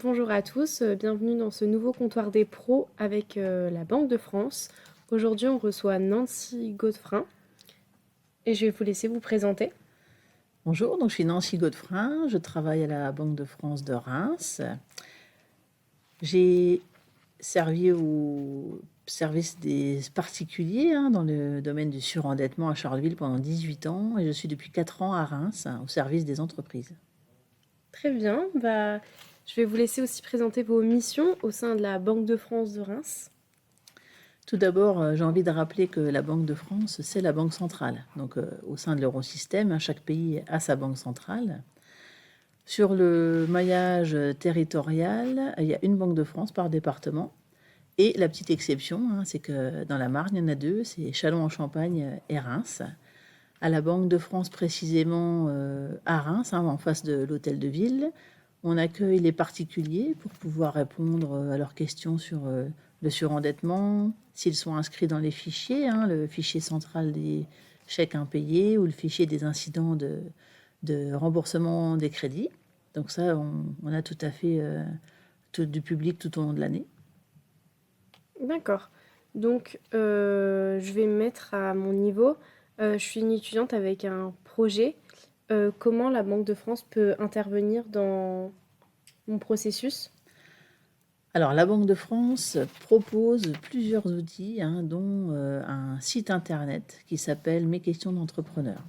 Bonjour à tous, bienvenue dans ce nouveau comptoir des pros avec la Banque de France. Aujourd'hui, on reçoit Nancy Godefrin et je vais vous laisser vous présenter. Bonjour, donc je suis Nancy Godefrin, je travaille à la Banque de France de Reims. J'ai servi au service des particuliers dans le domaine du surendettement à Charleville pendant 18 ans et je suis depuis 4 ans à Reims au service des entreprises. Très bien, je vais vous laisser aussi présenter vos missions au sein de la Banque de France de Reims. Tout d'abord, j'ai envie de rappeler que la Banque de France, c'est la banque centrale. Donc au sein de l'eurosystème, chaque pays a sa banque centrale. Sur le maillage territorial, il y a une Banque de France par département. Et la petite exception, c'est que dans la Marne, il y en a deux, c'est Châlons-en-Champagne et Reims. À la Banque de France, précisément à Reims, en face de l'hôtel de ville, on accueille les particuliers pour pouvoir répondre à leurs questions sur le surendettement, s'ils sont inscrits dans les fichiers, le fichier central des chèques impayés ou le fichier des incidents de remboursement des crédits. Donc ça, on a tout à fait du public tout au long de l'année. D'accord. Donc, je vais me mettre à mon niveau. Je suis une étudiante avec un projet. Comment la Banque de France peut intervenir dans mon processus? Alors, la Banque de France propose plusieurs outils, dont un site internet qui s'appelle Mes questions d'entrepreneur.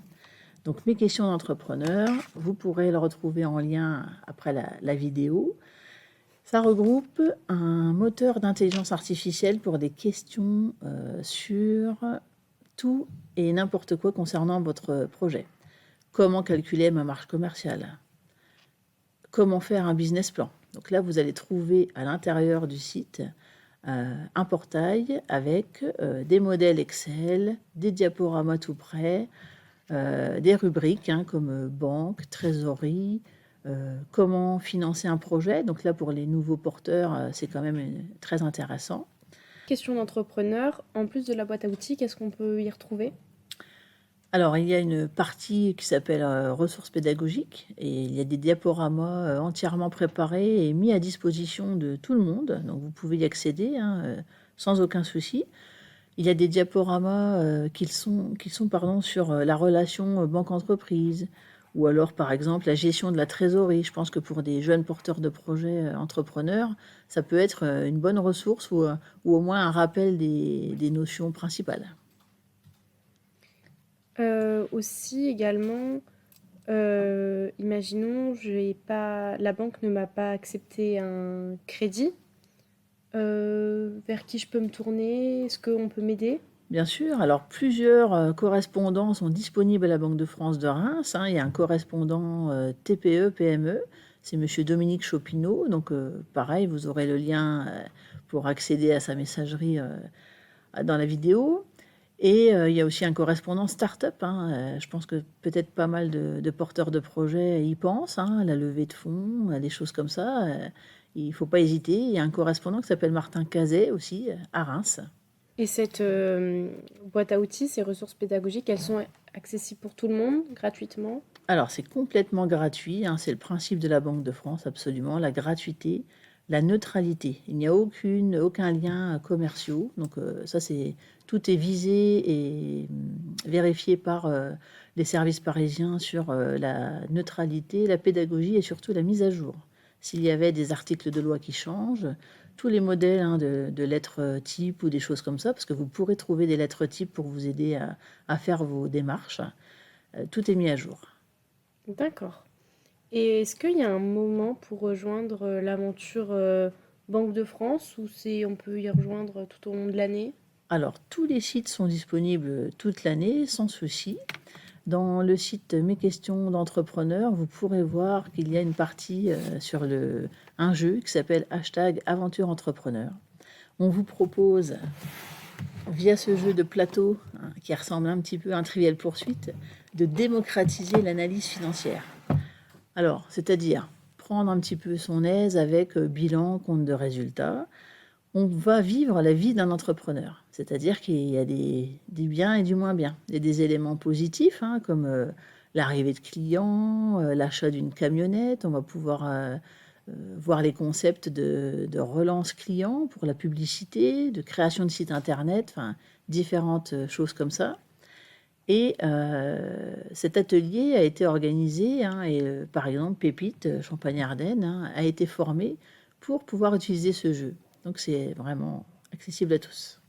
Donc, Mes questions d'entrepreneur, vous pourrez le retrouver en lien après la vidéo. Ça regroupe un moteur d'intelligence artificielle pour des questions sur tout et n'importe quoi concernant votre projet. Comment calculer ma marge commerciale? Comment faire un business plan? Donc là, vous allez trouver à l'intérieur du site un portail avec des modèles Excel, des diaporamas tout près, des rubriques comme banque, trésorerie, comment financer un projet. Donc là, pour les nouveaux porteurs, c'est quand même très intéressant. Question d'entrepreneur, en plus de la boîte à outils, qu'est-ce qu'on peut y retrouver? Alors, il y a une partie qui s'appelle ressources pédagogiques et il y a des diaporamas entièrement préparés et mis à disposition de tout le monde. Donc, vous pouvez y accéder sans aucun souci. Il y a des diaporamas qui sont sur la relation banque-entreprise ou alors, par exemple, la gestion de la trésorerie. Je pense que pour des jeunes porteurs de projets entrepreneurs, ça peut être une bonne ressource ou au moins un rappel des notions principales. Aussi également, imaginons la banque ne m'a pas accepté un crédit, vers qui je peux me tourner? Est-ce qu'on peut m'aider? Bien sûr, alors plusieurs correspondants sont disponibles à la Banque de France de Reims. Il y a un correspondant TPE-PME, c'est Monsieur Dominique Chopineau. Donc pareil, vous aurez le lien pour accéder à sa messagerie dans la vidéo. Et il y a aussi un correspondant start-up. Je pense que peut-être pas mal de porteurs de projets y pensent, à la levée de fonds, à des choses comme ça. Il ne faut pas hésiter. Il y a un correspondant qui s'appelle Martin Cazet aussi, à Reims. Et cette boîte à outils, ces ressources pédagogiques, elles sont accessibles pour tout le monde, gratuitement? Alors, c'est complètement gratuit, c'est le principe de la Banque de France, absolument, la gratuité, la neutralité. Il n'y a aucun lien commerciaux, donc tout est visé et vérifié par les services parisiens sur la neutralité, la pédagogie et surtout la mise à jour. S'il y avait des articles de loi qui changent, tous les modèles de lettres type ou des choses comme ça, parce que vous pourrez trouver des lettres type pour vous aider à faire vos démarches, tout est mis à jour. D'accord. Et est-ce qu'il y a un moment pour rejoindre l'aventure Banque de France ou on peut y rejoindre tout au long de l'année? Alors, tous les sites sont disponibles toute l'année, sans souci. Dans le site Mes questions d'entrepreneur, vous pourrez voir qu'il y a une partie sur un jeu qui s'appelle #aventure entrepreneur. On vous propose, via ce jeu de plateau, qui ressemble un petit peu à un Trivial Poursuite, de démocratiser l'analyse financière. Alors, c'est-à-dire prendre un petit peu son aise avec bilan, compte de résultats. On va vivre la vie d'un entrepreneur, c'est-à-dire qu'il y a des biens et du moins bien. Il y a des éléments positifs, comme l'arrivée de clients, l'achat d'une camionnette. On va pouvoir voir les concepts de relance client pour la publicité, de création de site internet, enfin différentes choses comme ça. Et cet atelier a été organisé, hein, et par exemple, Pépite, Champagne-Ardenne, hein, a été formée pour pouvoir utiliser ce jeu. Donc c'est vraiment accessible à tous.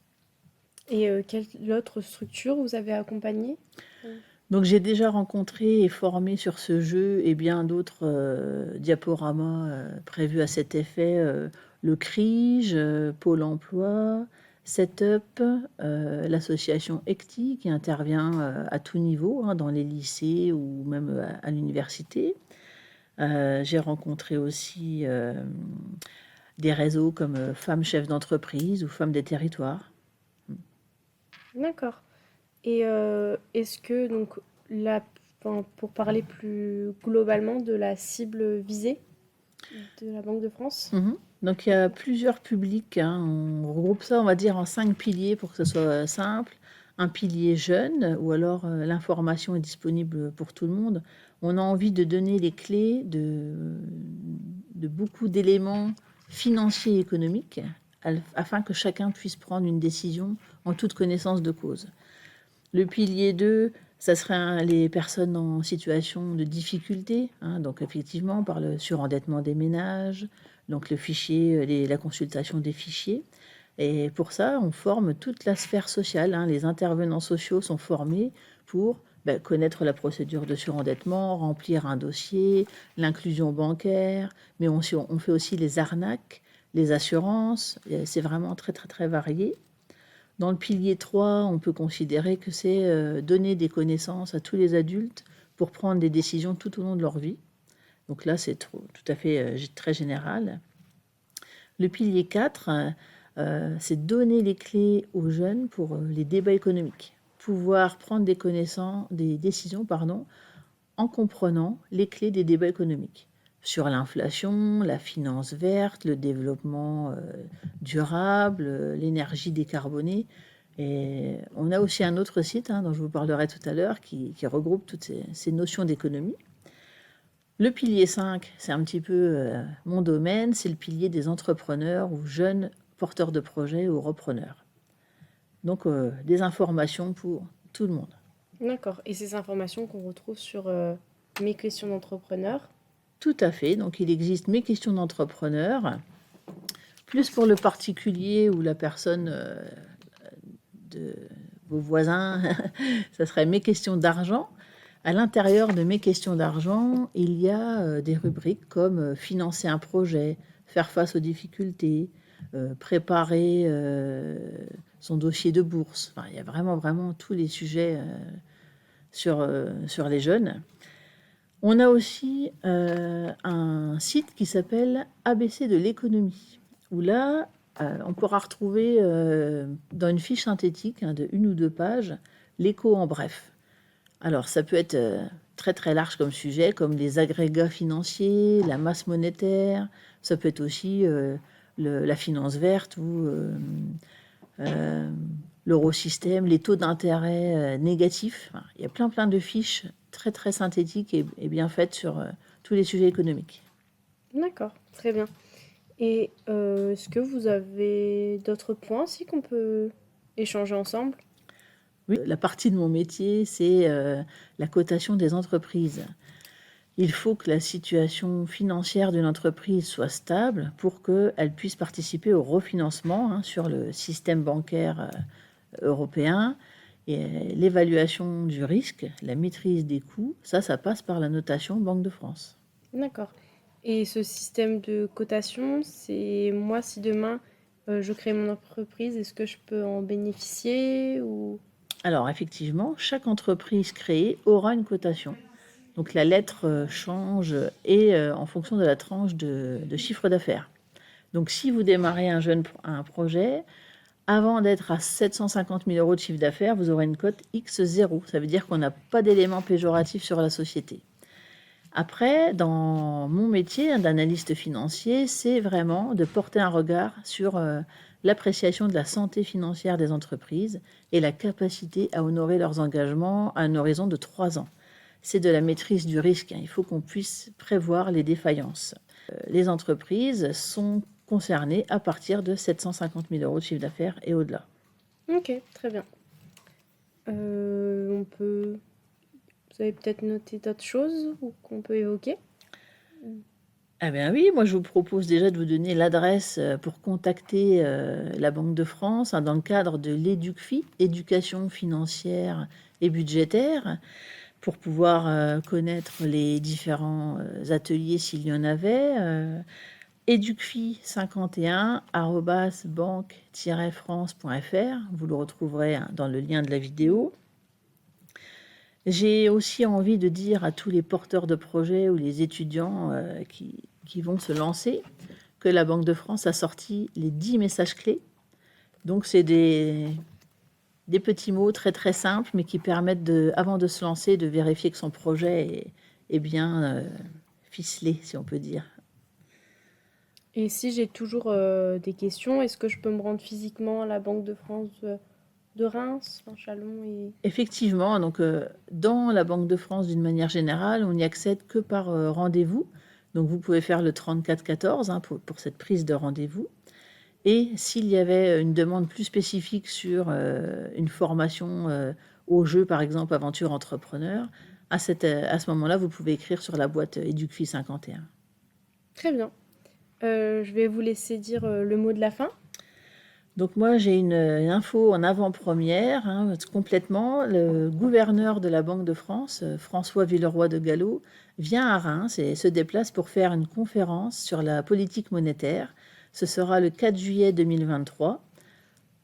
Et quelle autre structure vous avez accompagné? Donc j'ai déjà rencontré et formé sur ce jeu et bien d'autres diaporamas prévus à cet effet, le CRIJ, Pôle emploi, Setup, l'association ECTI qui intervient à tout niveau, hein, dans les lycées ou même à l'université. J'ai rencontré aussi des réseaux comme Femmes chefs d'entreprise ou Femmes des territoires. D'accord. Et est-ce que donc la, enfin, pour parler plus globalement de la cible visée de la Banque de France? Donc il y a plusieurs publics, hein. On regroupe ça, on va dire, en 5 piliers pour que ce soit simple. Un pilier jeune, ou alors l'information est disponible pour tout le monde. On a envie de donner les clés de beaucoup d'éléments financiers et économiques afin que chacun puisse prendre une décision en toute connaissance de cause. Le pilier 2, ça serait les personnes en situation de difficulté, hein, donc effectivement par le surendettement des ménages, donc le fichier, la consultation des fichiers. Et pour ça, on forme toute la sphère sociale, hein. Les intervenants sociaux sont formés pour connaître la procédure de surendettement, remplir un dossier, l'inclusion bancaire, mais on fait aussi les arnaques, les assurances. C'est vraiment très, très, très varié. Dans le pilier 3, on peut considérer que c'est donner des connaissances à tous les adultes pour prendre des décisions tout au long de leur vie. Donc là, c'est tout à fait très général. Le pilier 4, c'est donner les clés aux jeunes pour les débats économiques. Pouvoir prendre des décisions en comprenant les clés des débats économiques sur l'inflation, la finance verte, le développement durable, l'énergie décarbonée. Et on a aussi un autre site, hein, dont je vous parlerai tout à l'heure qui regroupe toutes ces notions d'économie. Le pilier 5, c'est un petit peu mon domaine, c'est le pilier des entrepreneurs ou jeunes porteurs de projets ou repreneurs. Donc des informations pour tout le monde. D'accord. Et ces informations qu'on retrouve sur mes questions d'entrepreneur? Tout à fait. Donc il existe mes questions d'entrepreneur, plus pour le particulier ou la personne de vos voisins, ça serait mes questions d'argent. À l'intérieur de mes questions d'argent, il y a des rubriques comme financer un projet, faire face aux difficultés, préparer son dossier de bourse. Enfin, il y a vraiment, vraiment tous les sujets sur les jeunes. On a aussi un site qui s'appelle ABC de l'économie, où là, on pourra retrouver dans une fiche synthétique, hein, de 1 ou 2 pages, l'éco en bref. Alors, ça peut être très très large comme sujet, comme les agrégats financiers, la masse monétaire. Ça peut être aussi la finance verte ou l'eurosystème, les taux d'intérêt négatifs. Enfin, il y a plein de fiches très très synthétiques et bien faites sur tous les sujets économiques. D'accord, très bien. Et est-ce que vous avez d'autres points aussi qu'on peut échanger ensemble? Oui, la partie de mon métier, c'est la cotation des entreprises. Il faut que la situation financière d'une entreprise soit stable pour qu'elle puisse participer au refinancement, hein, sur le système bancaire européen. Et l'évaluation du risque, la maîtrise des coûts, ça passe par la notation Banque de France. D'accord. Et ce système de cotation, c'est moi, si demain je crée mon entreprise, est-ce que je peux en bénéficier ou... Alors effectivement, chaque entreprise créée aura une cotation. Donc la lettre change et en fonction de la tranche de chiffre d'affaires. Donc si vous démarrez un projet, avant d'être à 750 000 euros de chiffre d'affaires, vous aurez une cote X0. Ça veut dire qu'on n'a pas d'éléments péjoratifs sur la société. Après, dans mon métier d'analyste financier, c'est vraiment de porter un regard sur l'appréciation de la santé financière des entreprises et la capacité à honorer leurs engagements à un horizon de 3 ans. C'est de la maîtrise du risque, hein. Il faut qu'on puisse prévoir les défaillances. Les entreprises sont concernées à partir de 750 000 euros de chiffre d'affaires et au-delà. Ok, très bien. On peut... Vous avez peut-être noté d'autres choses ou qu'on peut évoquer? Ah bien oui, moi je vous propose déjà de vous donner l'adresse pour contacter la Banque de France dans le cadre de l'EducFi, éducation financière et budgétaire, pour pouvoir connaître les différents ateliers s'il y en avait. educfi51@banque-france.fr, vous le retrouverez dans le lien de la vidéo. J'ai aussi envie de dire à tous les porteurs de projets ou les étudiants qui vont se lancer que la Banque de France a sorti les 10 messages clés. Donc, c'est des petits mots très très simples, mais qui permettent, avant de se lancer, de vérifier que son projet est bien ficelé, si on peut dire. Et si j'ai toujours des questions, est-ce que je peux me rendre physiquement à la Banque de France de Reims, enfin, Chalon et... Effectivement, donc dans la Banque de France, d'une manière générale, on n'y accède que par rendez-vous. Donc vous pouvez faire le 3414 pour cette prise de rendez-vous. Et s'il y avait une demande plus spécifique sur une formation au jeu, par exemple, aventure entrepreneur, à ce moment-là, vous pouvez écrire sur la boîte EducFi 51. Très bien. Je vais vous laisser dire le mot de la fin. Donc moi, j'ai une info en avant-première, complètement. Le gouverneur de la Banque de France, François Villeroy de Galhau, vient à Reims et se déplace pour faire une conférence sur la politique monétaire. Ce sera le 4 juillet 2023,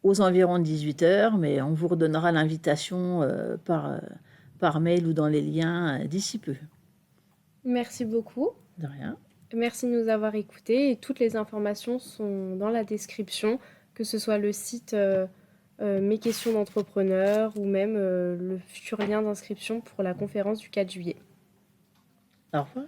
aux environs de 18h, mais on vous redonnera l'invitation par mail ou dans les liens d'ici peu. Merci beaucoup. De rien. Merci de nous avoir écoutés et toutes les informations sont dans la description, que ce soit le site Mes questions d'entrepreneur ou même le futur lien d'inscription pour la conférence du 4 juillet. Au revoir.